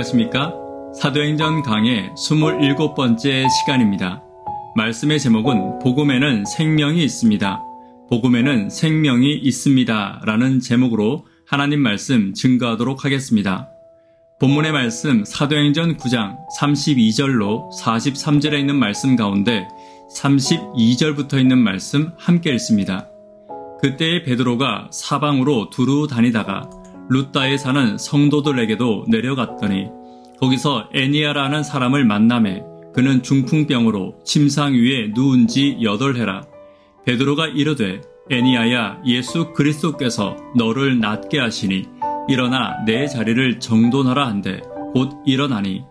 안녕하십니까? 사도행전 강의 27번째 시간입니다. 말씀의 제목은 복음에는 생명이 있습니다. 복음에는 생명이 있습니다. 라는 제목으로 하나님 말씀 증거하도록 하겠습니다. 본문의 말씀 사도행전 9장 32절로 43절에 있는 말씀 가운데 32절부터 있는 말씀 함께 읽습니다. 그때에 베드로가 사방으로 두루 다니다가 룻다에 사는 성도들에게도 내려갔더니 거기서 애니아라는 사람을 만나매 그는 중풍병으로 침상 위에 누운 지 8해라. 베드로가 이르되 애니아야 예수 그리스도께서 너를 낫게 하시니 일어나 내 자리를 정돈하라 한데 곧 일어나니.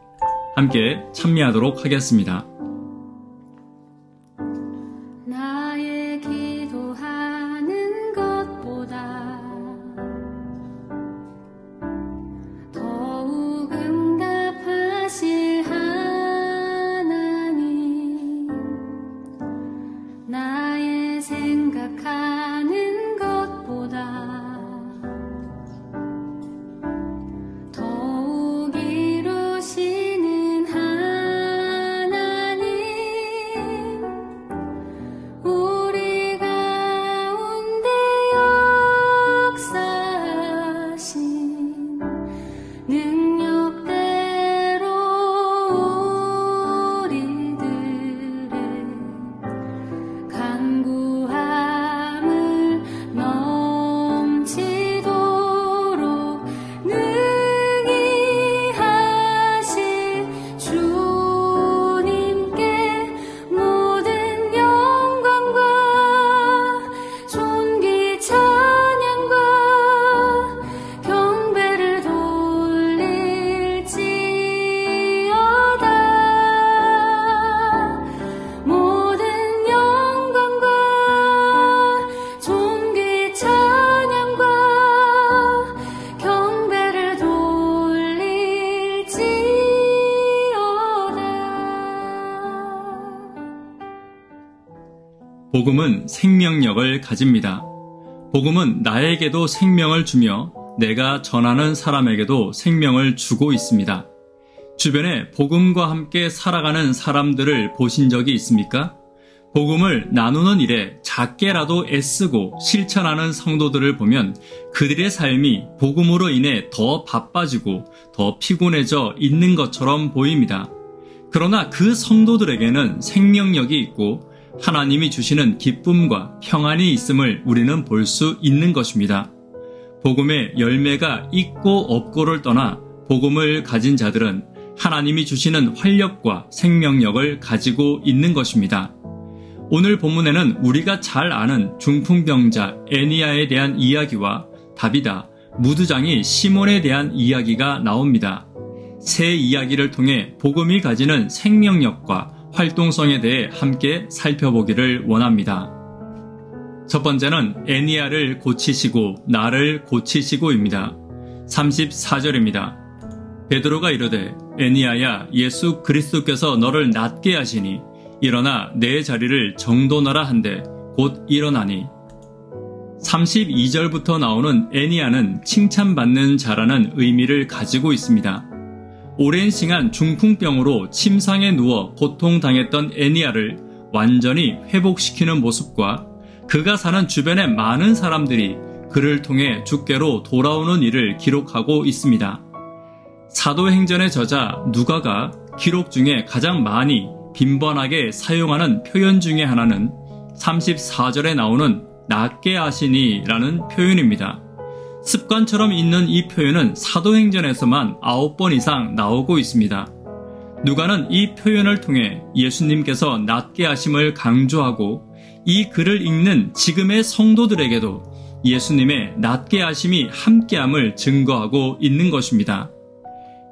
함께 찬미하도록 하겠습니다. 나의 기도하는 것보다 더욱 응답하실 하나님, 나의 생각하는 것보다 더욱 이루시는 하나님, 우리 가운데 역사하신 능력대로 우리들의 간구함을 넘치도록 능히 하실 주님께 모든 영광과 존귀 찬양과 경배를 돌릴지어다. 모든 영광과 존귀 찬양과 경배를 돌릴지어다. 복음은 생명력을 가집니다. 복음은 나에게도 생명을 주며 내가 전하는 사람에게도 생명을 주고 있습니다. 주변에 복음과 함께 살아가는 사람들을 보신 적이 있습니까? 복음을 나누는 일에 작게라도 애쓰고 실천하는 성도들을 보면 그들의 삶이 복음으로 인해 더 바빠지고 더 피곤해져 있는 것처럼 보입니다. 그러나 그 성도들에게는 생명력이 있고 하나님이 주시는 기쁨과 평안이 있음을 우리는 볼 수 있는 것입니다. 복음의 열매가 있고 없고를 떠나 복음을 가진 자들은 하나님이 주시는 활력과 생명력을 가지고 있는 것입니다. 오늘 본문에는 우리가 잘 아는 중풍병자 애니아에 대한 이야기와 다비다, 무드장이 시몬에 대한 이야기가 나옵니다. 세 이야기를 통해 복음이 가지는 생명력과 활동성에 대해 함께 살펴보기를 원합니다. 첫 번째는 애니아를 고치시고 나를 고치시고입니다. 34절입니다. 베드로가 이르되 애니아야 예수 그리스도께서 너를 낫게 하시니 일어나 내 자리를 정돈하라 한데 곧 일어나니. 32절부터 나오는 애니아는 칭찬받는 자라는 의미를 가지고 있습니다. 오랜 시간 중풍병으로 침상에 누워 고통당했던 애니아를 완전히 회복시키는 모습과 그가 사는 주변의 많은 사람들이 그를 통해 주께로 돌아오는 일을 기록하고 있습니다. 사도행전의 저자 누가가 기록 중에 가장 많이 빈번하게 사용하는 표현 중에 하나는 34절에 나오는 낫게 하시니 라는 표현입니다. 습관처럼 있는 이 표현은 사도행전에서만 9번 이상 나오고 있습니다. 누가는 이 표현을 통해 예수님께서 낫게 하심을 강조하고 이 글을 읽는 지금의 성도들에게도 예수님의 낫게 하심이 함께함을 증거하고 있는 것입니다.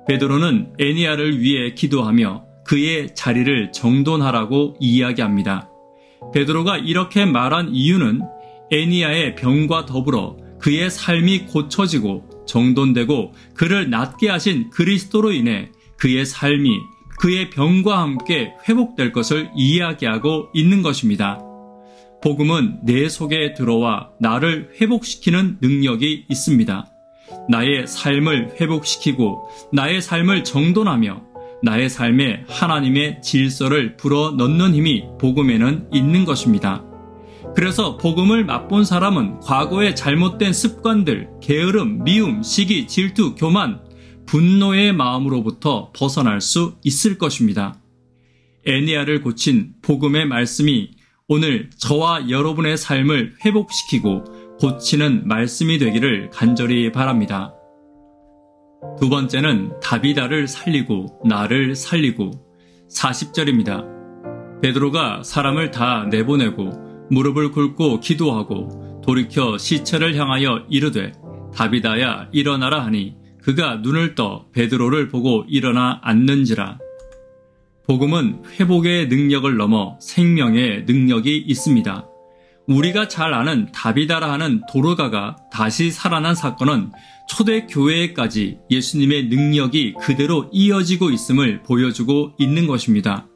베드로는 애니아를 위해 기도하며 그의 자리를 정돈하라고 이야기합니다. 베드로가 이렇게 말한 이유는 애니아의 병과 더불어 그의 삶이 고쳐지고 정돈되고 그를 낫게 하신 그리스도로 인해 그의 삶이 그의 병과 함께 회복될 것을 이야기하고 있는 것입니다. 복음은 내 속에 들어와 나를 회복시키는 능력이 있습니다. 나의 삶을 회복시키고 나의 삶을 정돈하며 나의 삶에 하나님의 질서를 불어넣는 힘이 복음에는 있는 것입니다. 그래서 복음을 맛본 사람은 과거의 잘못된 습관들, 게으름, 미움, 시기, 질투, 교만, 분노의 마음으로부터 벗어날 수 있을 것입니다. 애니야를 고친 복음의 말씀이 오늘 저와 여러분의 삶을 회복시키고 고치는 말씀이 되기를 간절히 바랍니다. 두 번째는 다비다를 살리고 나를 살리고 40절입니다. 베드로가 사람을 다 내보내고 무릎을 꿇고 기도하고 돌이켜 시체를 향하여 이르되 다비다야 일어나라 하니 그가 눈을 떠 베드로를 보고 일어나 앉는지라. 복음은 회복의 능력을 넘어 생명의 능력이 있습니다. 우리가 잘 아는 다비다라 하는 도르가가 다시 살아난 사건은 초대교회에까지 예수님의 능력이 그대로 이어지고 있음을 보여주고 있는 것입니다.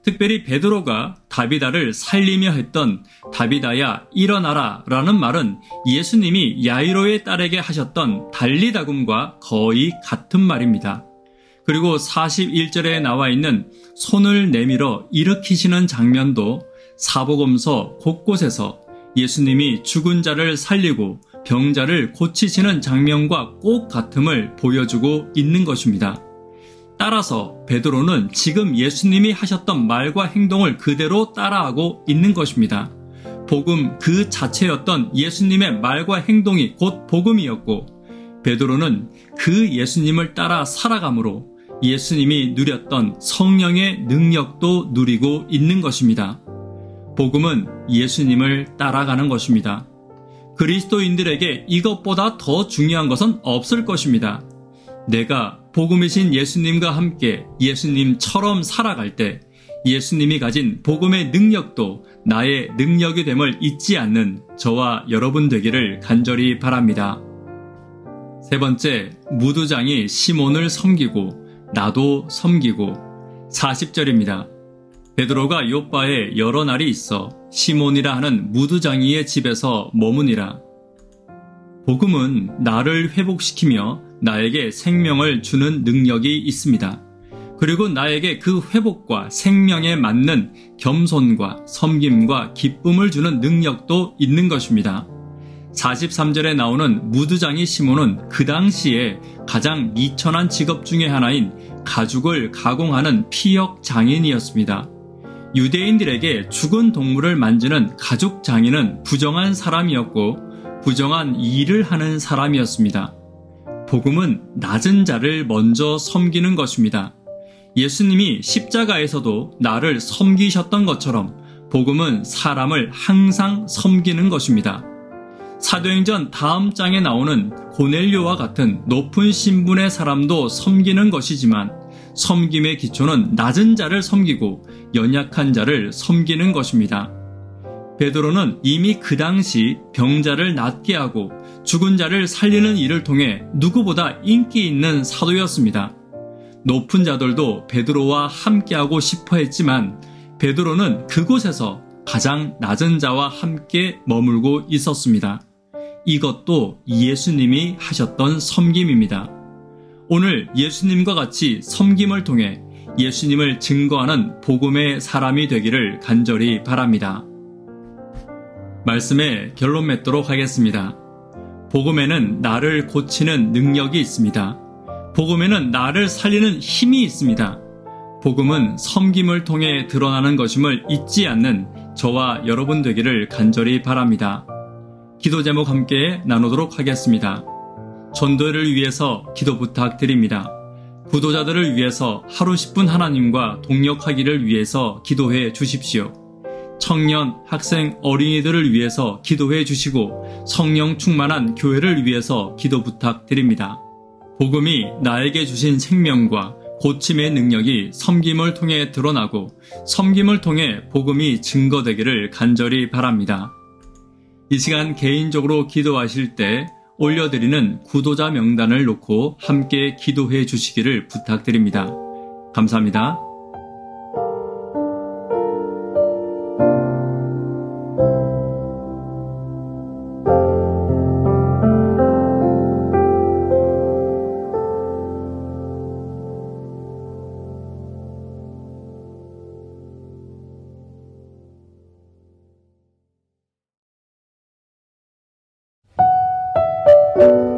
특별히 베드로가 다비다를 살리며 했던 다비다야 일어나라 라는 말은 예수님이 야이로의 딸에게 하셨던 달리다굼과 거의 같은 말입니다. 그리고 41절에 나와 있는 손을 내밀어 일으키시는 장면도 사복음서 곳곳에서 예수님이 죽은 자를 살리고 병자를 고치시는 장면과 꼭 같음을 보여주고 있는 것입니다. 따라서 베드로는 지금 예수님이 하셨던 말과 행동을 그대로 따라하고 있는 것입니다. 복음 그 자체였던 예수님의 말과 행동이 곧 복음이었고 베드로는 그 예수님을 따라 살아감으로 예수님이 누렸던 성령의 능력도 누리고 있는 것입니다. 복음은 예수님을 따라가는 것입니다. 그리스도인들에게 이것보다 더 중요한 것은 없을 것입니다. 내가 복음이신 예수님과 함께 예수님처럼 살아갈 때 예수님이 가진 복음의 능력도 나의 능력이 됨을 잊지 않는 저와 여러분 되기를 간절히 바랍니다. 세 번째, 무두장이 시몬을 섬기고 나도 섬기고 40절입니다. 베드로가 요빠에 여러 날이 있어 시몬이라 하는 무두장이의 집에서 머무니라. 복음은 나를 회복시키며 나에게 생명을 주는 능력이 있습니다. 그리고 나에게 그 회복과 생명에 맞는 겸손과 섬김과 기쁨을 주는 능력도 있는 것입니다. 43절에 나오는 무두장이 시몬은 그 당시에 가장 미천한 직업 중에 하나인 가죽을 가공하는 피역 장인이었습니다. 유대인들에게 죽은 동물을 만지는 가죽 장인은 부정한 사람이었고 부정한 일을 하는 사람이었습니다. 복음은 낮은 자를 먼저 섬기는 것입니다. 예수님이 십자가에서도 나를 섬기셨던 것처럼 복음은 사람을 항상 섬기는 것입니다. 사도행전 다음 장에 나오는 고넬료와 같은 높은 신분의 사람도 섬기는 것이지만 섬김의 기초는 낮은 자를 섬기고 연약한 자를 섬기는 것입니다. 베드로는 이미 그 당시 병자를 낫게 하고 죽은 자를 살리는 일을 통해 누구보다 인기 있는 사도였습니다. 높은 자들도 베드로와 함께하고 싶어 했지만 베드로는 그곳에서 가장 낮은 자와 함께 머물고 있었습니다. 이것도 예수님이 하셨던 섬김입니다. 오늘 예수님과 같이 섬김을 통해 예수님을 증거하는 복음의 사람이 되기를 간절히 바랍니다. 말씀의 결론 맺도록 하겠습니다. 복음에는 나를 고치는 능력이 있습니다. 복음에는 나를 살리는 힘이 있습니다. 복음은 섬김을 통해 드러나는 것임을 잊지 않는 저와 여러분 되기를 간절히 바랍니다. 기도 제목 함께 나누도록 하겠습니다. 전도를 위해서 기도 부탁드립니다. 구도자들을 위해서 하루 10분 하나님과 동역하기를 위해서 기도해 주십시오. 청년, 학생, 어린이들을 위해서 기도해 주시고 성령 충만한 교회를 위해서 기도 부탁드립니다. 복음이 나에게 주신 생명과 고침의 능력이 섬김을 통해 드러나고 섬김을 통해 복음이 증거되기를 간절히 바랍니다. 이 시간 개인적으로 기도하실 때 올려드리는 구도자 명단을 놓고 함께 기도해 주시기를 부탁드립니다. 감사합니다. 찬양과